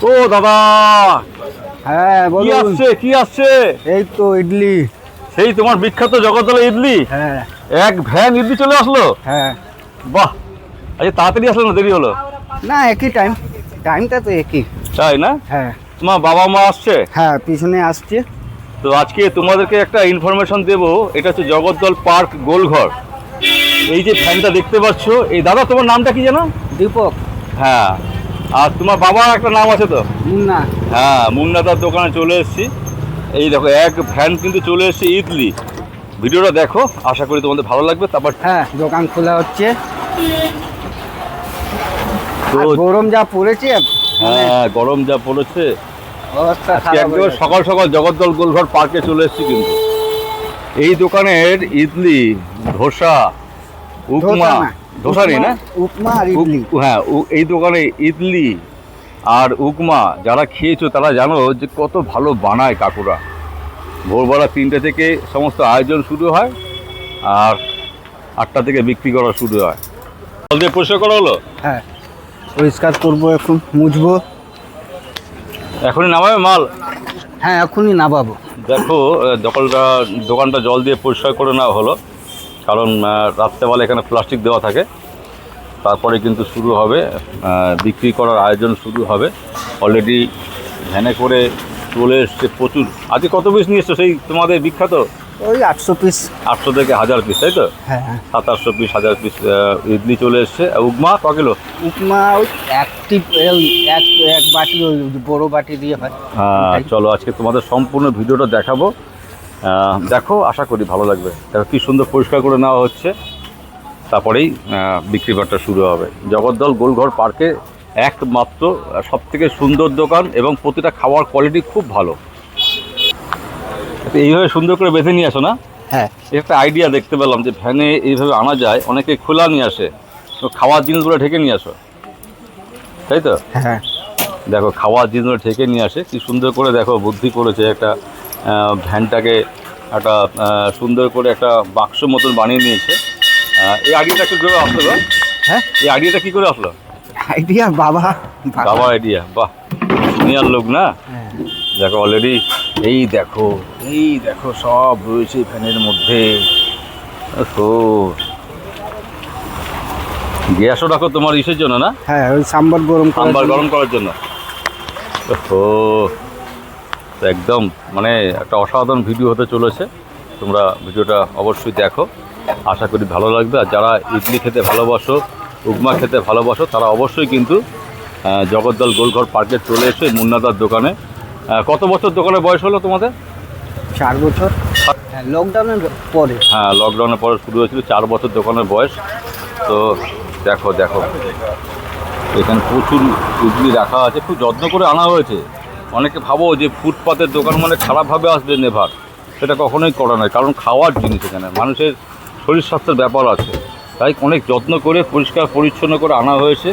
ও দাদা, হ্যাঁ কি বলুন। আসছে কি আসছে? এই তো ইডলি। সেই তোমার বিখ্যাত জগদ্দলের ইডলি। হ্যাঁ এক ভ্যান ইডলি চলে আসলো। হ্যাঁ। বাহ, আচ্ছা তাড়াতাড়ি আসলো না দেরি হলো? না একই টাইমটা তো একই। তাই না? হ্যাঁ তোমার বাবা মা আসছে? হ্যাঁ পিছনে আসছে। তো আজকে তোমাদেরকে একটা ইনফরমেশন দেব। এটা হচ্ছে জগদ্দল পার্ক গোলঘর। এই যে ভ্যানটা দেখতে পাচ্ছ, এই দাদা তোমার নামটা কি জানো? দীপক। হ্যাঁ, আর তোমার বাবার একটা নাম আছে তো? মুন্না। হ্যাঁ, মুন্নাদার দোকানে চলে এসেছি। এই দেখো এক ভ্যান কিন্তু চলে এসেছে ইডলি। ভিডিওটা দেখো, আশা করি তোমাদের ভালো লাগবে। তারপর হ্যাঁ দোকান খোলা হচ্ছে। তো আর গরম যা পড়েছে হ্যাঁ, গরম যা পড়েছে, অবস্থা আজকে খারাপ একদম হয়ে গেছে। সকাল সকাল জগদ্দল গোলঘর পার্কে চলে এসেছি। কিন্তু এই দোকানের ইডলি, ধোসা, উপমা, ধোসা না, ধোসা নেই না, উপমা আর ইডলি। হ্যাঁ, এই দোকানে ইডলি আর উপমা যারা খেয়েছো তারা জানো যে কত ভালো বানায় কাকুরা। ভোরবেলা 3টে থেকে সমস্ত আয়োজন শুরু হয় আর 8টা থেকে বিক্রি করা শুরু হয়। জল দিয়ে পরিষ্কার করা হলো, হ্যাঁ পরিষ্কার করবো, এখন মুছবো। এখনই নামাবে মাল। হ্যাঁ এখনই নামাবো। দেখো দোকানটা জল দিয়ে পরিষ্কার করে নেওয়া হলো, কারণ রাত্রেবেলা এখানে প্লাস্টিক দেওয়া থাকে। তারপরে কিন্তু শুরু হবে বিক্রি করার আয়োজন শুরু হবে। অলরেডি ভ্যানে করে চলে এসছে প্রচুর। আজকে কত পিস নিয়ে এসছো সেই তোমাদের বিখ্যাত? ওই 800 পিস। 800 থেকে 1000 পিস, তাই তো? হ্যাঁ হ্যাঁ। 700 পিস 1000 পিস ইডলি চলে এসছে। উপমা ক কিলো? উপমা ওই এক বাটি, ওই বড় বাটি দিয়ে হয়। হ্যাঁ, চলো আজকে তোমাদের সম্পূর্ণ ভিডিওটা দেখাবো। দেখো, আশা করি ভালো লাগবে। দেখো কী সুন্দর পরিষ্কার করে নেওয়া হচ্ছে, তারপরেই বিক্রি বাট্টা শুরু হবে। জগদ্দল গোলঘর পার্কে একমাত্র সবথেকে সুন্দর দোকান এবং প্রতিটা খাওয়ার কোয়ালিটি খুব ভালো। এইভাবে সুন্দর করে বেঁধে নিয়ে আসো না? হ্যাঁ একটা আইডিয়া দেখতে পেলাম যে ভ্যানে এইভাবে আনা যায়, অনেকে খোলা নিয়ে আসে, তো খাওয়ার জিনিসগুলো ঢেকে নিয়ে আসো, তাই তো? হ্যাঁ দেখো খাওয়ার জিনিসগুলো ঢেকে নিয়ে আসে, কি সুন্দর করে দেখো বুদ্ধি করেছে। একটা ভ্যানটাকে একটা সুন্দর করে একটা বাক্স মতন বানিয়ে নিয়েছে। এই আইডিয়াটা কী করে আসলো গো? হ্যাঁ এই আইডিয়াটা কী করে আসলো? আইডিয়া বাবা। বাবার আইডিয়া, বাহ, সিনিয়র লোক না। হ্যাঁ। দেখো অলরেডি এই দেখো সব রয়েছে ফ্যানের মধ্যে। ও গ্যাসও রাখো তোমার ইসের জন্য না? হ্যাঁ ওই সাম্বার গরম করার জন্য। ও একদম মানে একটা অসাধারণ ভিডিও হতে চলেছে। তোমরা ভিডিওটা অবশ্যই দেখো, আশা করি ভালো লাগবে। আর যারা ইডলি খেতে ভালোবাসো, উপমা খেতে ভালোবাসো, তারা অবশ্যই কিন্তু জগদ্দল গোলঘর পার্কে চলে এসে মুন্নাদার দোকানে। কত বছর দোকানের বয়স হলো তোমাদের? 4 বছর। হ্যাঁ লকডাউনের পরে। হ্যাঁ, লকডাউনের পরে শুরু হয়েছিল, 4 বছর দোকানের বয়স। তো দেখো এখানে প্রচুর ইডলি রাখা আছে, খুব যত্ন করে আনা হয়েছে। অনেকে ভাবো যে ফুটপাতের দোকান মানে খারাপভাবে আসবে, নেভার, সেটা কখনোই করা নয়। কারণ খাওয়ার জিনিস, এখানে মানুষের শরীর স্বাস্থ্যের ব্যাপার আছে, তাই অনেক যত্ন করে পরিষ্কার পরিচ্ছন্ন করে আনা হয়েছে।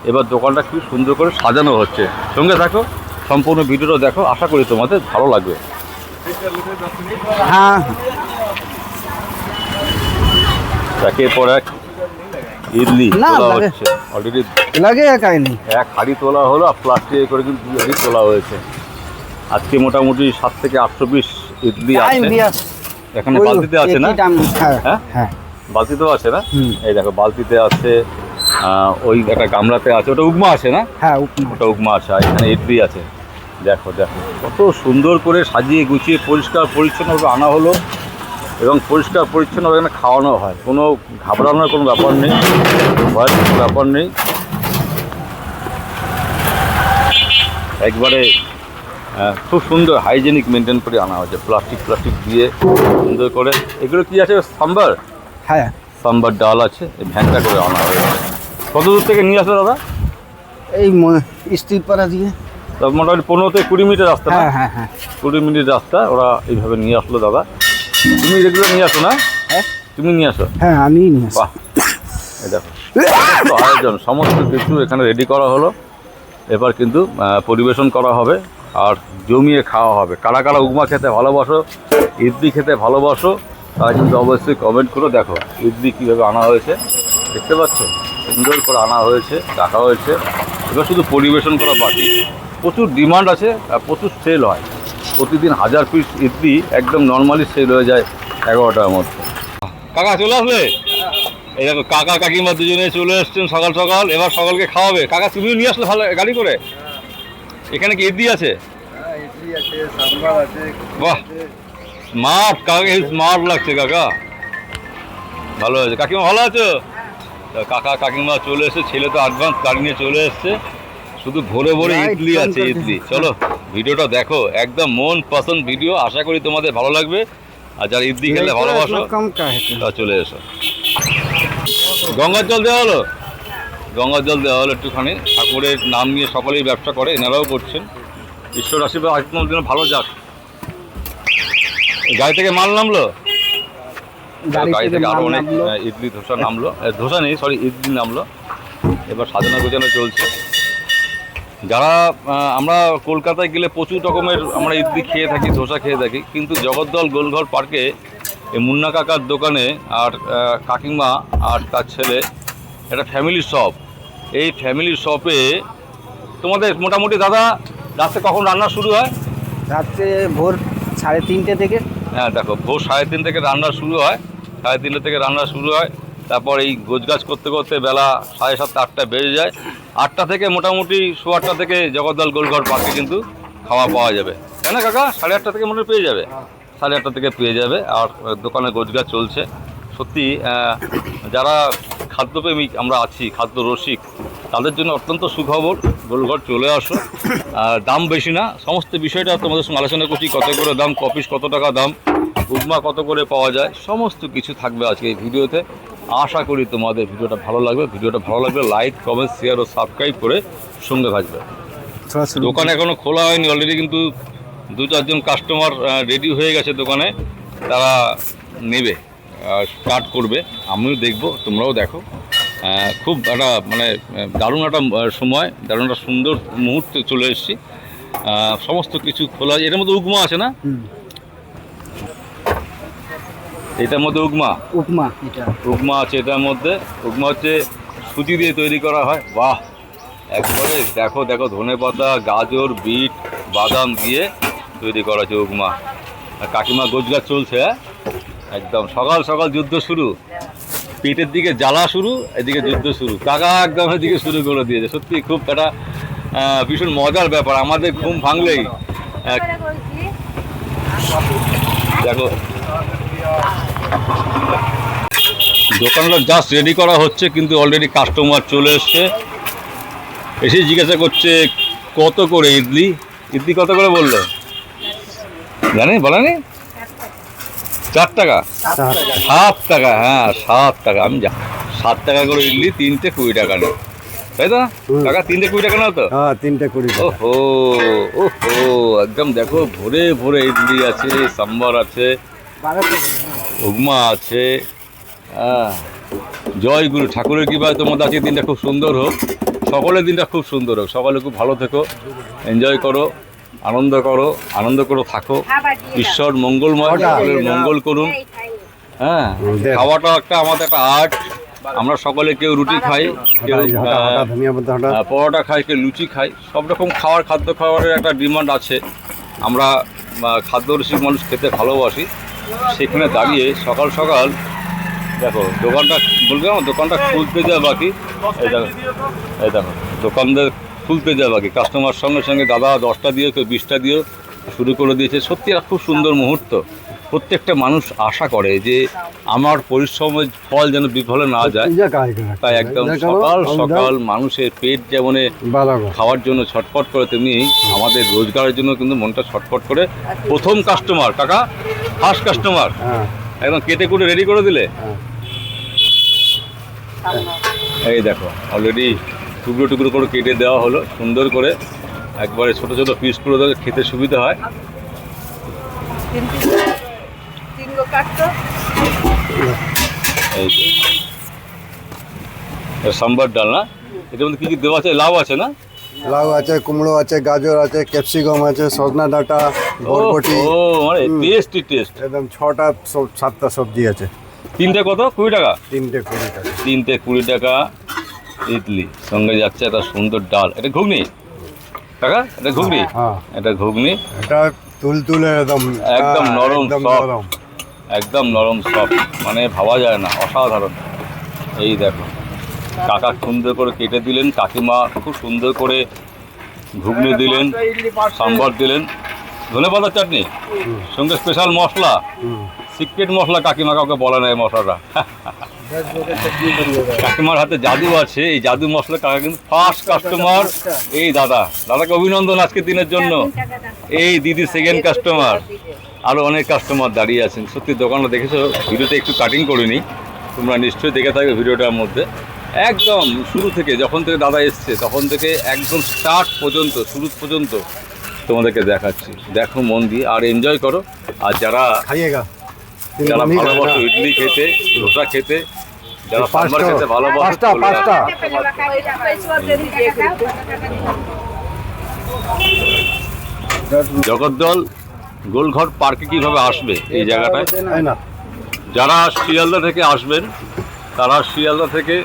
এবার দোকানটা খুব সুন্দর করে সাজানো হচ্ছে। সঙ্গে থাকো, সম্পূর্ণ ভিডিওটা দেখো, আশা করি তোমাদের ভালো লাগবে। হ্যাঁ একের পর এক ইডলি না, তোলা লাগে। হচ্ছে অলরেডি। লাগে একাইনি। এক হাঁড়ি তোলা হলো, আর প্লাস্টিকে করে কিন্তু 2 হাঁড়ি তোলা হয়েছে। আজকে মোটামুটি 7 থেকে 800 পিস ইডলি আছে। এখানে বালতিতে আছে না? হ্যাঁ হ্যাঁ হ্যাঁ বালতিতেও আছে না? হুম। এই দেখো বালতিতে আছে, ওই একটা গামলাতে আছে, ওটা উপমা আছে না? হ্যাঁ উপমা। ওটা উপমা আছে, আর এখানে ইডলি আছে। দেখো কত সুন্দর করে সাজিয়ে গুছিয়ে পরিষ্কার পরিচ্ছন্নভাবে আনা হলো, এবং পরিষ্কার পরিচ্ছন্নভাবে এখানে খাওয়ানো হয়। কোনো ঘাবড়ানোর কোনো ব্যাপার নেই, ভয়ের কোনো ব্যাপার নেই। একবারে খুব সুন্দর হাইজেনিক মেনটেন করে আনা হয়েছে, প্লাস্টিক দিয়ে সুন্দর করে। এগুলো কি আছে? সাম্বার। হ্যাঁ সাম্বার ডাল আছে, এই ভ্যানটা করে আনা হয়েছে। কত দূর থেকে নিয়ে আসলো দাদা? এই স্ত্রীপাড়া দিয়ে। মোটামুটি 15 থেকে 20 মিনিটের রাস্তা। হ্যাঁ হ্যাঁ হ্যাঁ 20 মিনিট রাস্তা ওরা এইভাবে নিয়ে আসলো। দাদা তুমি রেগুলার নিয়ে আসো না? হ্যাঁ তুমি নিয়ে আসো? হ্যাঁ আমি নিয়ে আসি। বাহ, এই দেখো আয়োজন সমস্ত কিছু এখানে রেডি করা হলো। এবার কিন্তু পরিবেশন করা হবে আর জমিয়ে খাওয়া হবে। কারা কারা উপমা খেতে ভালোবাসো, ইডলি খেতে ভালোবাসো, তারা কিন্তু অবশ্যই কমেন্ট করে। দেখো ইডলি কীভাবে আনা হয়েছে, দেখতে পাচ্ছ? সুন্দর করে আনা হয়েছে, রাখা হয়েছে। এবার শুধু পরিবেশন করা বাকি। প্রচুর ডিমান্ড আছে আর প্রচুর সেল হয়। প্রতিদিন 1000 পিস ইডলি একদম নর্মালি সেল হয়ে যায় 11টার মধ্যে। কাকা চলে আসলে? এই দেখো কাকা কাকিমা দুজনে চলে এসছেন সকাল সকাল, এবার সকালকে খাওয়াবে। কাকা তুমিও নিয়ে আসলে ভালো গাড়ি করে। এখানে কি ইডলি আছে? বাহ, স্মার্ট কাকা, স্মার্ট লাগছে কাকা, ভালো হয়েছে। কাকিমা ভালো আছো? কাকা কাকিমা চলে এসে, ছেলে তো অ্যাডভান্স গাড়ি নিয়ে চলে এসছে, শুধু ভরে ভরে ইডলি আছে ইডলি। চলো ভিডিওটা দেখো, একদম মন পছন্দ ভিডিও, আশা করি তোমাদের ভালো লাগবে। আর যারা ইডলি খেলে ভালোবাসো তা চলে এসো। গঙ্গার জল দেওয়া হলো, গঙ্গার জল দেওয়া হলো একটুখানি। ঠাকুরের নাম নিয়ে সকলেই ব্যবসা করে, এনারাও করছেন। ঈশ্বর আশীর্বাদ একদম যেন ভালো যাক। গাড়ি থেকে মাল নামলো, গাড়ি থেকে আরো অনেক ইডলি ধোসা নামলো, ধোসা নেই সরি ইডলি নামলো। এবার সাজানো গোছানো চলছে। যারা আমরা কলকাতায় গেলে প্রচুর রকমের আমরা ইডলি খেয়ে থাকি, ধোসা খেয়ে থাকি, কিন্তু জগদ্দল গোলঘর পার্কে এই মুন্না কাকার দোকানে আর কাকিমা আর তার ছেলে একটা ফ্যামিলি শপ। এই ফ্যামিলি শপে তোমাদের মোটামুটি দাদা রাত্রে কখন রান্না শুরু হয়? রাত্রে ভোর 3:30 থেকে। হ্যাঁ দেখো, ভোর 3:30 থেকে রান্না শুরু হয়, 3:30 থেকে রান্না শুরু হয়। তারপর এই গোছগাছ করতে করতে বেলা 7:30 8টা বেজে যায়। 8টা থেকে মোটামুটি 8:15 থেকে জগদ্দল গোলঘর পার্কে কিন্তু খাওয়া পাওয়া যাবে, তাই না কাকা? 8:30 থেকে মনে পেয়ে যাবে, 8:30 থেকে পেয়ে যাবে। আর দোকানে গোছগাছ চলছে। সত্যি যারা খাদ্যপ্রেমিক আমরা আছি, খাদ্য রসিক, তাদের জন্য অত্যন্ত সুখবর। গোলঘর চলে আসো, আর দাম বেশি না। সমস্ত বিষয়টা তোমাদের সঙ্গে আলোচনা করছি, কত করে দাম, কপিস কত টাকা দাম, উপমা কত করে পাওয়া যায়, সমস্ত কিছু থাকবে আজকে এই ভিডিওতে। আশা করি তোমাদের ভিডিওটা ভালো লাগবে। ভিডিওটা ভালো লাগলে লাইক কমেন্ট শেয়ার ও সাবস্ক্রাইব করে সঙ্গে থাকবে। দোকান এখনও খোলা হয়নি, অলরেডি কিন্তু 2-4 জন কাস্টমার রেডি হয়ে গেছে দোকানে, তারা নেবে, স্টার্ট করবে। আমিও দেখবো, তোমরাও দেখো। খুব একটা মানে দারুণ একটা সময়, দারুণ একটা সুন্দর মুহূর্তে চলে এসেছি। সমস্ত কিছু খোলা। এটার মধ্যে উপমা আছে না? এটার মধ্যে উপমা উপমা আছে এটার মধ্যে। উপমা হচ্ছে সুজি দিয়ে তৈরি করা হয়। বাহ, একবারে দেখো দেখো, ধনেপাতা, গাজর, বিট, বাদাম দিয়ে তৈরি করা আছে উপমা। আর কাকিমা গোছগাছ চলছে। একদম সকাল সকাল যুদ্ধ শুরু, পেটের দিকে জ্বালা শুরু, এদিকে যুদ্ধ শুরু। কাকা একদম এদিকে শুরু করে দিয়েছে। সত্যি খুব একটা ভীষণ মজার ব্যাপার। আমাদের ঘুম ভাঙলেই দেখো দোকানটা জাস্ট রেডি করা হচ্ছে, কিন্তু অলরেডি কাস্টমার চলে এসছে। এসে জিজ্ঞাসা করছে কত করে ইডলি। ইডলি কত করে বললো জানি, বলেনি? 4 টাকা, 7 টাকা। হ্যাঁ 7 টাকা। আমি 7 টাকা করে ইডলি, 3টে 20 টাকা নেই, তাই তো কাকা? 3টে 20 টাকা নাও তো? হ্যাঁ 3টে 20 টাকা। ওহো ওহো, একদম দেখো ভরে ভরে ইডলি আছে, সাম্বার আছে, উপমা আছে। জয় গুরু, ঠাকুরের কৃপায় তোমাদের আজকের দিনটা খুব সুন্দর হোক, সকলের দিনটা খুব সুন্দর হোক। সকলে খুব ভালো থেকো, এনজয় করো, আনন্দ করো, থাকো। ঈশ্বর মঙ্গলময়, সকলের মঙ্গল করুন। হ্যাঁ, খাওয়াটা একটা আমাদের একটা আর্ট। আমরা সকলে কেউ রুটি খাই, কেউ পরোটা খাই, কেউ লুচি খাই। সব রকম খাদ্য খাবারের একটা ডিমান্ড আছে। আমরা খাদ্য রসিক মানুষ, খেতে ভালোবাসি। সেখানে দাঁড়িয়ে সকাল সকাল দেখো দোকানটা, বলবে আমার দোকানটা খুলতে যাওয়া বাকি। এই দেখো দোকানদার খুলতে যাওয়া বাকি। কাস্টমার সঙ্গে সঙ্গে দাদা 10টা দিয়েও, কেউ 20টা দিয়েও শুরু করে দিয়েছে। সত্যি একটা খুব সুন্দর মুহূর্ত। প্রত্যেকটা মানুষ আশা করে যে আমার পরিশ্রমের ফল যেন বিফলে না যায়। তাই একদম সকাল সকাল মানুষের পেট যেমন খাওয়ার জন্য ছটফট করে, তেমনি আমাদের রোজগারের জন্য কিন্তু মনটা ছটফট করে। প্রথম কাস্টমার কাকা, ফার্স্ট কাস্টমার, একদম কেটে কুটে রেডি করে দিলে। এই দেখো অলরেডি টুকরো টুকরো করে কেটে দেওয়া হলো, সুন্দর করে একবারে ছোট ছোট পিস করে দিলে খেতে সুবিধা হয়। এই যে সাম্বার ডাল না, এটার মধ্যে কী কী দেওয়া আছে? লাউ আছে না? লাউ আছে, কুমড়ো আছে, গাজর আছে, ক্যাপসিকাম আছে, সজনা ডাঁটা, বরবটি। ও মানে টেস্টি টেস্ট। একদম 6টা 7টা সবজি আছে। 3টে কত? 20 টাকা। 3টে 20 টাকা। 3টে 20 টাকা ইডলি, সঙ্গে যাচ্ছে একটা সুন্দর ডাল। এটা ঘুগনি? কাকা এটা ঘুগনি, হ্যাঁ এটা ঘুগনি এটা তুলতুলে একদম একদম নরম, একদম soft। নরম। একদম নরম সফট, মানে ভাবা যায় না, অসাধারণ। এই দেখো কাকা সুন্দর করে কেটে দিলেন, কাকিমা খুব সুন্দর করে ঘুগনি দিলেন, সাম্বার দিলেন, ধনেপাতার চাটনি সঙ্গে স্পেশাল মশলা, সিক্রেট মশলা, কাকিমা কাউকে বলে না এই মশলাটা। কাকিমার হাতে জাদু আছে, এই জাদু মশলা কাকা কিন্তু ফার্স্ট কাস্টমার। এই দাদাকে অভিনন্দন আজকের দিনের জন্য। এই দিদি সেকেন্ড কাস্টমার, আরও অনেক কাস্টমার দাঁড়িয়ে আছেন। সত্যি দোকানটা দেখেছো, ভিডিওতে একটু কাটিং করিনি, তোমরা নিশ্চয়ই দেখে থাকবে ভিডিওটার মধ্যে। একদম শুরু থেকে, যখন থেকে দাদা এসছে তখন থেকে একদম স্টার্ট পর্যন্ত, শুরু পর্যন্ত তোমাদেরকে দেখাচ্ছি। দেখো মন দিয়ে আর এনজয় করো। আর যারা খাইয়েগা যারা ভালোবাসো ইডলি খেতে, ধোসা খেতে, যারা সাম্বার খেতে ভালোবাসো, পাঁচটা জগদ্দল গোলঘর পার্কে কিভাবে আসবে এই জায়গাটায়? তাই না? যারা শিয়ালদা থেকে আসবেন তারা শিয়ালদা থেকে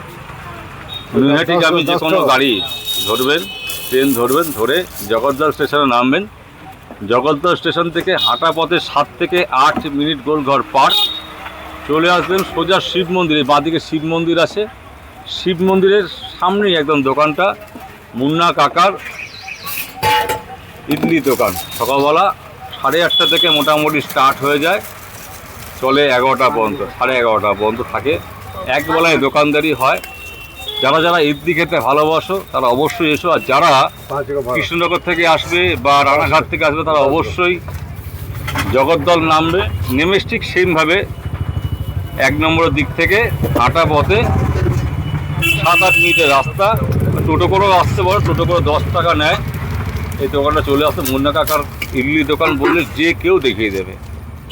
নৈহাটিগামী যে কোনো গাড়ি ধরবেন, ট্রেন ধরবেন, ধরে জগদ্দল স্টেশনে নামবেন। জগদ্দল স্টেশন থেকে হাঁটা পথে 7 থেকে 8 মিনিট গোলঘর পার্ক। চলে আসবেন সোজা শিব মন্দিরে, বাঁদিকে শিব মন্দির আছে, শিব মন্দিরের সামনেই একদম দোকানটা, মুন্না কাকার ইডলি দোকান। সকালবেলা 8:30 থেকে মোটামুটি স্টার্ট হয়ে যায়, চলে 11টা পর্যন্ত, 11:30টা পর্যন্ত থাকে। একবেলায় দোকানদারি হয়। যারা যারা ইডলি খেতে ভালোবাসো তারা অবশ্যই এসো। আর যারা কৃষ্ণনগর থেকে আসবে বা রানাঘাট থেকে আসবে তারা অবশ্যই জগদ্দল নামবে, নেমে ঠিক সেমভাবে 1 নম্বরের দিক থেকে হাঁটা পথে 7-8 মিনিটের রাস্তা। টোটো করেও আসতে পারো, টোটো করে 10 টাকা নেয়। এই দোকানটা চলে আসতে, মুন্না কাকার ইডলি দোকান বললে যে কেউ দেখিয়ে দেবে।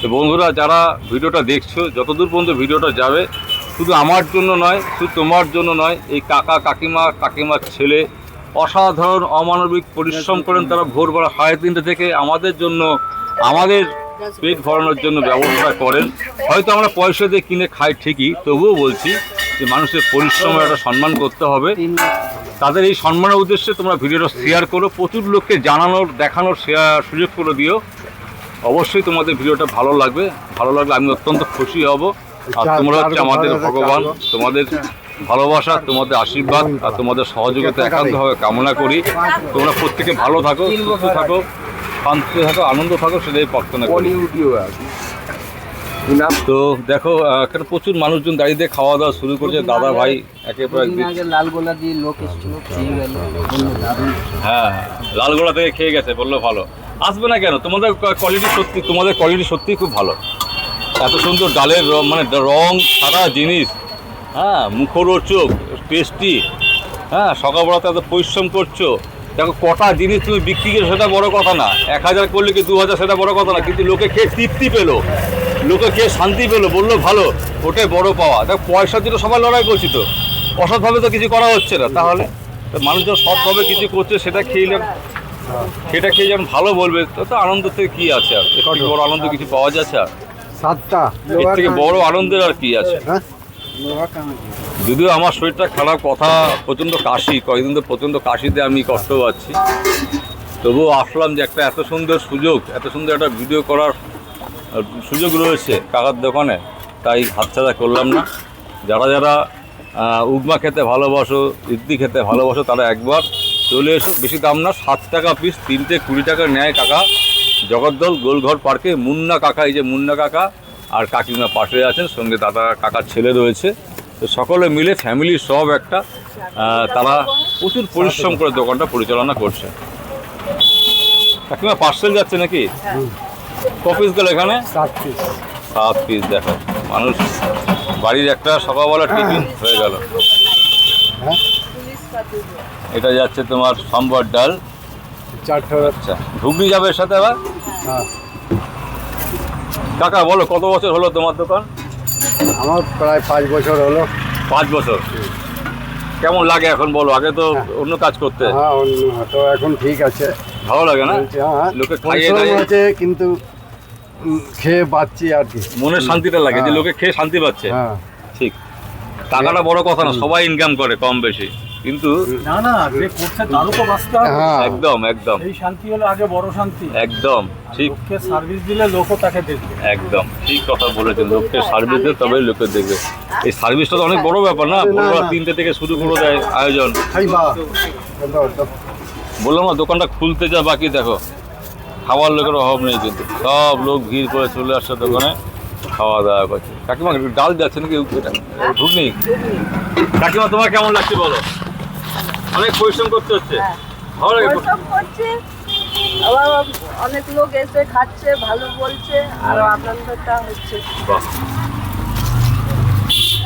তো বন্ধুরা, যারা ভিডিওটা দেখছো, যতদূর পর্যন্ত ভিডিওটা যাবে, শুধু আমার জন্য নয়, শুধু তোমার জন্য নয়, এই কাকা কাকিমার ছেলে অসাধারণ অমানবিক পরিশ্রম করেন। তারা ভোরবেলা 3:30 থেকে আমাদের জন্য, আমাদের পেট ভরানোর জন্য ব্যবস্থা করেন। হয়তো আমরা পয়সা দিয়ে কিনে খাই ঠিকই, তবুও বলছি যে মানুষের পরিশ্রমের একটা সম্মান করতে হবে। তাদের এই সম্মানের উদ্দেশ্যে তোমরা ভিডিওটা শেয়ার করো, প্রচুর লোককে জানানোর, দেখানোর সুযোগ করে দিও। অবশ্যই তোমাদের ভিডিওটা ভালো লাগবে, ভালো লাগলে আমি অত্যন্ত খুশি হব। আর তোমরা হচ্ছে আমাদের ভগবান, তোমাদের ভালোবাসা, তোমাদের আশীর্বাদ আর তোমাদের সহযোগিতা একান্তভাবে কামনা করি। তোমরা প্রত্যেকে ভালো থাকো, সুস্থ থাকো, শান্তিতে থাকো, আনন্দ থাকো, সেটাই প্রার্থনা করি। তো দেখো এখানে প্রচুর মানুষজন দাঁড়িয়ে দিয়ে খাওয়া দাওয়া শুরু করছে। দাদা ভাই একেবারে লালগোলা দিয়ে লোক এসেছিল, খেয়ে গেল, হ্যাঁ লালগোলা থেকে খেয়ে গেছে, বললো ভালো। আসবে না কেন, তোমাদের কোয়ালিটি সত্যিই খুব ভালো। এত সুন্দর ডালের মানে রং সারা জিনিস, হ্যাঁ মুখরোচক, টেস্টি। হ্যাঁ সকালবেলাতে এত পরিশ্রম করছো, দেখো কটা জিনিস তুমি বিক্রি করে, সেটা বড় কথা না। 1000 করলে কি 2000 সেটা বড় কথা না, কিন্তু লোকে খেয়ে তৃপ্তি পেলো, লোকে খেয়ে শান্তি পেলো, বললো ভালো, ওটাই বড় পাওয়া। দেখো পয়সার জন্য সবাই লড়াই করছি, তো অসৎভাবে তো কিছু করা হচ্ছে না। তাহলে মানুষজন সৎভাবে কিছু করছে, সেটা খেয়ে যেমন ভালো বলবে, তো আনন্দ থেকে কী আছে আর? এর থেকে বড় আনন্দ কিছু পাওয়া যাচ্ছে আর? 7টা এর থেকে বড় আনন্দের আর কি আছে? যদিও আমার শরীরটা খারাপ, কথা প্রচণ্ড কাশি, কয়েকদিন তো প্রচণ্ড কাশিতে আমি কষ্ট পাচ্ছি, তবুও আসলাম যে একটা এত সুন্দর সুযোগ, এত সুন্দর একটা ভিডিও করার সুযোগ রয়েছে কাকার দোকানে, তাই হাতছাড়া করলাম না। যারা যারা উগমা খেতে ভালোবাসো, ইডলি খেতে ভালোবাসো, তারা একবার চলে এসো। বেশি দাম না, 7 টাকা পিস, 3টে 20 টাকা নেয় কাকা। জগদ্দল গোলঘর পার্কে মুন্না কাকা, এই যে মুন্না কাকা আর কাকিমা পাশে আছেন, সঙ্গে দাদা কাকার ছেলে রয়েছে। তো সকলে মিলে ফ্যামিলি সব একটা, তারা প্রচুর পরিশ্রম করে দোকানটা পরিচালনা করছে। কাকিমা পার্সেল যাচ্ছে নাকি? ক পিস গেল এখানে? 7 পিস। দেখো মানুষ, বাড়ির একটা সকালবেলা টিফিন হয়ে গেল। এটা যাচ্ছে তোমার সাম্বার ডাল। আচ্ছা, ঘুগনি যাবে এর সাথে আবার? কাকা বলো, কত বছর হলো তোমার দোকান? আমার প্রায় 5 বছর হলো। 5 বছর। কেমন লাগে এখন বলো? আগে তো অন্য কাজ করতে। হ্যাঁ, তো এখন ঠিক আছে, ভালো লাগে না? হ্যাঁ, লোকে খাইয়ে আছে, কিন্তু খেয়ে পাচ্ছি আর কি, মনের শান্তিটা লাগে যে লোকে খেয়ে শান্তি পাচ্ছে। হ্যাঁ ঠিক, টাকাটা বড় কথা না, সবাই ইনকাম করে কম বেশি। কিন্তু না না, যে করছে তারও তো বাঁচতে হবে। হ্যাঁ একদম একদম এই শান্তি হলো আগে বড় শান্তি। একদম ঠিক, লোককে সার্ভিস দিলে লোকও তাকে দেখবে। একদম ঠিক কথা বলেছেন। লোককে সার্ভিস দেয় তবেই লোকে দেখবে। এই সার্ভিসটা তো অনেক বড় ব্যাপার না, ভোরবেলা 3টে থেকে শুরু করে দেয় আয়োজন। খাইবা বললাম না, দোকানটা খুলতে যা বাকি, দেখো খাওয়ার লোকের অভাব নেই, কিন্তু সব লোক ভিড় করে চলে আসছে দোকানে, খাওয়া দাওয়া করছে। কাকিমা একটু ডাল যাচ্ছে নাকি এটা ঘুগনি? কাকিমা তোমার কেমন লাগছে বলো? অনেক পরিশ্রম করতে হচ্ছে, ভালো লাগে? পরিশ্রম করছে, আবার অনেক লোক এসে খাচ্ছে, ভালো বলছে, আর আনন্দটা হচ্ছে। বাহ,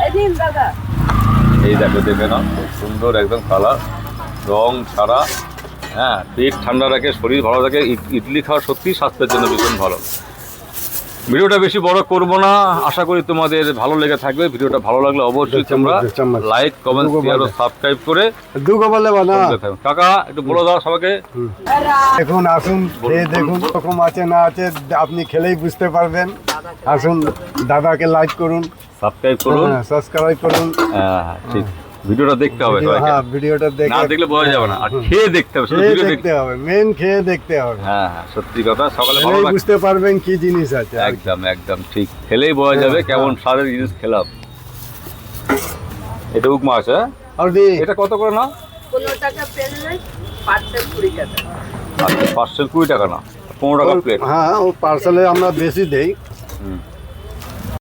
এই দিন দাদা, এই দেখো, দেখে নাও, খুব সুন্দর একদম কালার, রং ছাড়া। হ্যাঁ, পেট ঠান্ডা রাখে, শরীর ভালো থাকে। ইডলি খাওয়া সত্যি স্বাস্থ্যের জন্য ভীষণ ভালো। ভিডিওটা বেশি বড় করব না, আশা করি তোমাদের ভালো লেগে থাকবে। ভিডিওটা ভালো লাগলে অবশ্যই তোমরা লাইক, কমেন্ট, শেয়ার ও সাবস্ক্রাইব করে দুগো বলে বানা কাকা একটু বলে দাও সবাইকে। দেখুন, আসুন খেয়ে দেখুন রকম আছে না আছে, আপনি খেলেই বুঝতে পারবেন। আসুন, দাদাকে লাইক করুন, সাবস্ক্রাইব করুন, সাবস্ক্রাইব করুন। হ্যাঁ ঠিক, ভিডিওটা দেখতে হবে সবাইকে। হ্যাঁ, ভিডিওটা না দেখে দেখলে বোঝা যাবে না, আর খেয়ে দেখতে হবে, শুধু খেয়ে ভিডিও দেখতে হবে, মেন খেয়ে দেখতে হবে। হ্যাঁ হ্যাঁ, সত্যি কথা, সকালে ভালো খেলেই লাগে। বুঝতে পারবেন কি জিনিস আছে। একদম একদম ঠিক, খেলেই বোঝা যাবে হ্যাঁ, কেমন স্বাদের জিনিস খেলাম। এটা উক মাছ, হ্যাঁ? অলরেডি এটা কত করে না? 15 টাকা পেলে পার্সেল 20 টাকা। আচ্ছা, পার্সেল 20 টাকা না, 15 টাকা প্লেট। হ্যাঁ, ও পার্সেলে আমরা বেশি দেই। হুম।